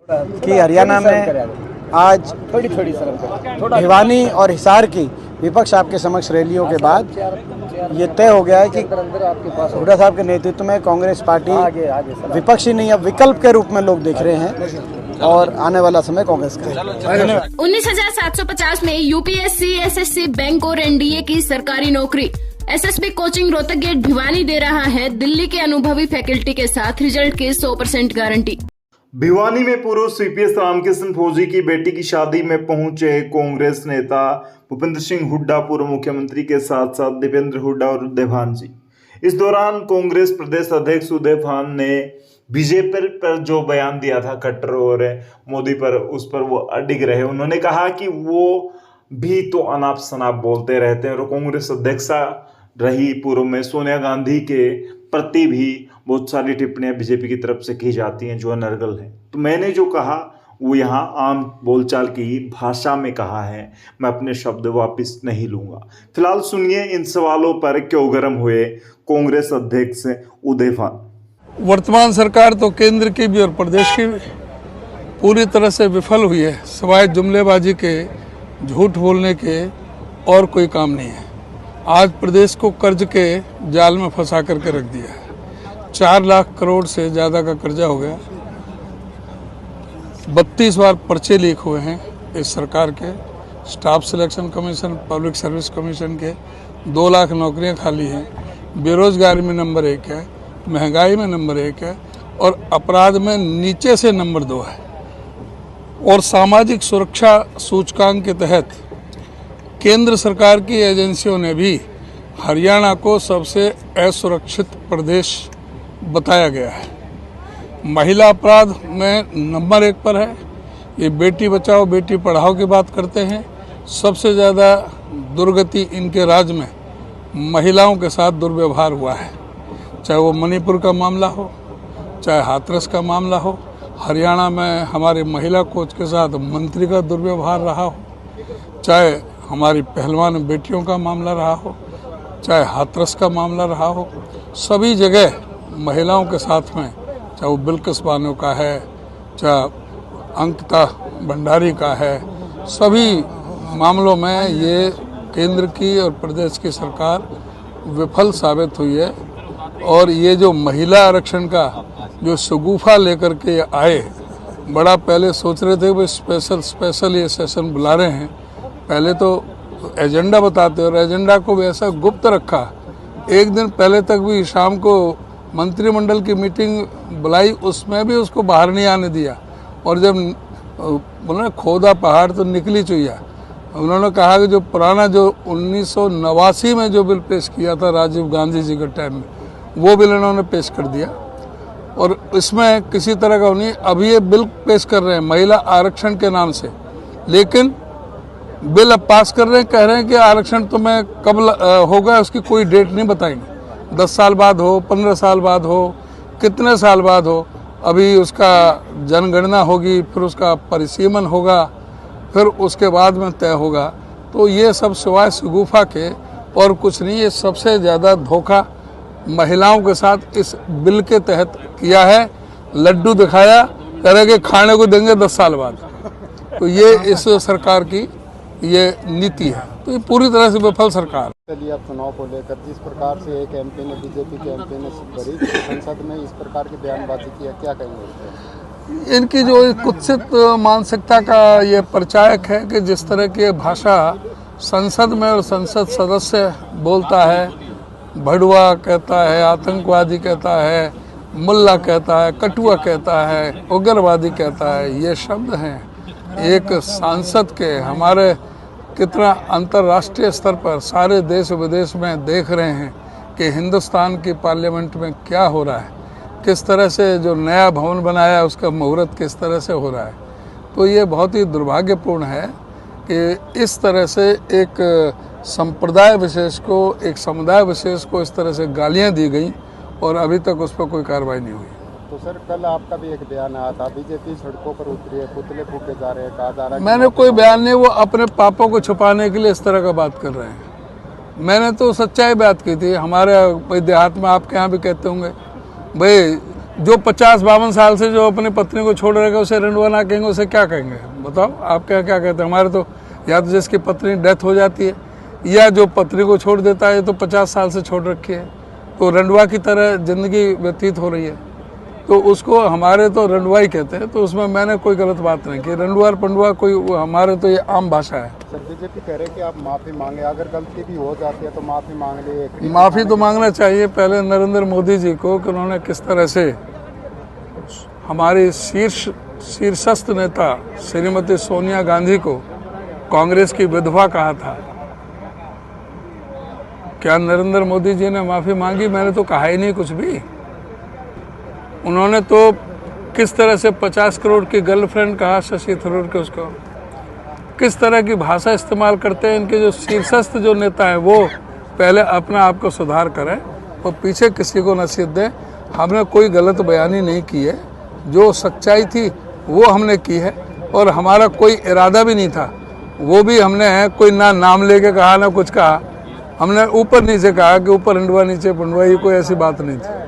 कि हरियाणा में आज भिवानी और हिसार की विपक्ष आपके समक्ष रैलियों के बाद ये तय हो गया है कि हुड्डा साहब के नेतृत्व में कांग्रेस पार्टी विपक्षी नहीं अब विकल्प के रूप में लोग देख रहे हैं और आने वाला समय कांग्रेस का है। 19,750 में यूपीएससी, एसएससी, बैंक और एनडीए की सरकारी नौकरी। SSB coaching Rohtak gate Bhiwani दे रहा है दिल्ली के अनुभवी फैकल्टी के साथ रिजल्ट की 100% गारंटी। भिवानी में पूर्व सीपीएस रामकृष्ण फौजी की बेटी की शादी में पहुंचे कांग्रेस नेता भूपेंद्र सिंह हुड्डा, पूर्व मुख्यमंत्री के साथ साथ दीपेंद्र हुड्डा और उदय भान जी। इस दौरान कांग्रेस प्रदेश अध्यक्ष उदय भान ने बीजेपी पर जो बयान दिया था खट्टर और मोदी पर, उस पर वो अडिग रहे। उन्होंने कहा कि वो भी तो अनाप शनाप बोलते रहते हैं और कांग्रेस अध्यक्षा रही पूर्व में सोनिया गांधी के प्रति भी बहुत सारी टिप्पणियां बीजेपी की तरफ से की जाती हैं जो अनर्गल है। तो मैंने जो कहा वो यहाँ आम बोलचाल की भाषा में कहा है, मैं अपने शब्द वापस नहीं लूंगा। फिलहाल सुनिए इन सवालों पर क्यों गर्म हुए कांग्रेस अध्यक्ष उदय भान। वर्तमान सरकार तो केंद्र की भी और प्रदेश की भी पूरी तरह से विफल हुई है। सिवाय जुमलेबाजी के, झूठ बोलने के और कोई काम नहीं है। आज प्रदेश को कर्ज के जाल में फंसा करके रख दिया है। 4 लाख करोड़ से ज़्यादा का कर्जा हो गया। 32 बार पर्चे लीक हुए हैं इस सरकार के। Staff selection commission, public service commission के 2 लाख नौकरियां खाली हैं। बेरोजगारी में नंबर 1 है, महंगाई में नंबर 1 है और अपराध में नीचे से नंबर 2 है। और सामाजिक सुरक्षा सूचकांक के तहत केंद्र सरकार की एजेंसियों ने भी हरियाणा को सबसे असुरक्षित प्रदेश बताया गया है। महिला अपराध में नंबर 1 पर है। ये बेटी बचाओ बेटी पढ़ाओ की बात करते हैं। सबसे ज़्यादा दुर्गति इनके राज्य में महिलाओं के साथ दुर्व्यवहार हुआ है, चाहे वो मणिपुर का मामला हो, चाहे हाथरस का मामला हो। हरियाणा में हमारे महिला कोच के साथ मंत्री का दुर्व्यवहार रहा हो, चाहे हमारी पहलवान बेटियों का मामला रहा हो, चाहे हाथरस का मामला रहा हो। सभी जगह महिलाओं के साथ में, चाहे वो बिल्किस बानो का है, चाहे अंकिता भंडारी का है, सभी मामलों में ये केंद्र की और प्रदेश की सरकार विफल साबित हुई है। और ये जो महिला आरक्षण का जो शगुफा लेकर के आए, बड़ा पहले सोच रहे थे वो स्पेशल ये सेशन बुला रहे हैं। पहले तो एजेंडा बताते और एजेंडा को भी ऐसा गुप्त रखा। एक दिन पहले तक भी शाम को मंत्रिमंडल की मीटिंग बुलाई, उसमें भी उसको बाहर नहीं आने दिया। और जब उन्होंने खोदा पहाड़ तो निकली चुईया। उन्होंने कहा कि जो पुराना जो 1989 में जो बिल पेश किया था राजीव गांधी जी के टाइम में, वो बिल इन्होंने पेश कर दिया और इसमें किसी तरह का नहीं। अभी ये बिल पेश कर रहे हैं महिला आरक्षण के नाम से, लेकिन बिल अब पास कर रहे हैं, कह रहे हैं कि आरक्षण तो मैं कब होगा उसकी कोई डेट नहीं बताएंगे। 10 साल बाद हो, 15 साल बाद हो, कितने साल बाद हो। अभी उसका जनगणना होगी, फिर उसका परिसीमन होगा, फिर उसके बाद में तय होगा। तो ये सब सिवाय शगुफा के और कुछ नहीं। ये सबसे ज़्यादा धोखा महिलाओं के साथ इस बिल के तहत किया है। लड्डू दिखाया, कह रहे कि खाने को देंगे 10 साल बाद। तो ये इस सरकार की ये नीति है। तो ये पूरी तरह से विफल सरकार। चलिए अब चुनाव को लेकर जिस प्रकार से एक एमपी ने, बीजेपी के एमपी ने भरी संसद में इस प्रकार की बयानबाजी की है, क्या कहेंगे? इनकी जो कुत्सित मानसिकता का ये परिचायक है कि जिस तरह की भाषा संसद में और संसद सदस्य बोलता है, भड़ुआ कहता है, आतंकवादी कहता है, मुल्ला कहता है, कटुआ कहता है, उग्रवादी कहता है, ये शब्द हैं एक सांसद के। हमारे कितना अंतर्राष्ट्रीय स्तर पर सारे देश विदेश में देख रहे हैं कि हिंदुस्तान की पार्लियामेंट में क्या हो रहा है, किस तरह से जो नया भवन बनाया उसका मुहूर्त किस तरह से हो रहा है। तो ये बहुत ही दुर्भाग्यपूर्ण है कि इस तरह से एक संप्रदाय विशेष को, एक समुदाय विशेष को इस तरह से गालियां दी गई और अभी तक उस पर कोई कार्रवाई नहीं हुई। तो सर कल आपका भी एक बयान आया था, बीजेपी सड़कों पर उतरी है, पुतले फूके जा रहे हैं, कहा जा रहा है। मैंने कोई बयान नहीं, वो अपने पापों को छुपाने के लिए इस तरह का बात कर रहे हैं। मैंने तो सच्चाई बात की थी। हमारे देहात में आपके यहाँ भी कहते होंगे भाई जो 50-52 साल से जो अपनी पत्नी को छोड़ रहेगा उसे रंडवा ना कहेंगे, उसे क्या कहेंगे बताओ? आप क्या क्या कहते हैं? हमारे तो या तो जिसकी पत्नी डेथ हो जाती है या जो पत्नी को छोड़ देता है तो 50 साल से छोड़ रखी है, तो रंडवा की तरह जिंदगी व्यतीत हो रही है, तो उसको हमारे तो रंडवा ही कहते हैं। तो उसमें मैंने कोई गलत बात नहीं की। रंडवा और पंडवा कोई हमारे तो ये आम भाषा है। सर बीजेपी कह रहे कि आप माफी मांगे, अगर गलती भी हो जाती है तो माफी मांग लिए। माफी तो मांगना चाहिए पहले नरेंद्र मोदी जी को कि उन्होंने किस तरह से हमारी शीर्षस्थ नेता श्रीमती सोनिया गांधी को कांग्रेस की विधवा कहा था। क्या नरेंद्र मोदी जी ने माफी मांगी? मैंने तो कहा ही नहीं कुछ भी। उन्होंने तो किस तरह से 50 करोड़ की गर्लफ्रेंड कहा शशि थरूर के, उसको किस तरह की भाषा इस्तेमाल करते हैं। इनके जो शीर्षस्थ जो नेता हैं वो पहले अपना आप को सुधार करें और पीछे किसी को नसीहत दें। हमने कोई गलत बयानी नहीं की है, जो सच्चाई थी वो हमने की है और हमारा कोई इरादा भी नहीं था। वो भी हमने कोई ना नाम लेके कहा ना कुछ कहा, हमने ऊपर नीचे कहा कि ऊपर रंडवा नीचे पंडवा, ये कोई ऐसी बात नहीं थी।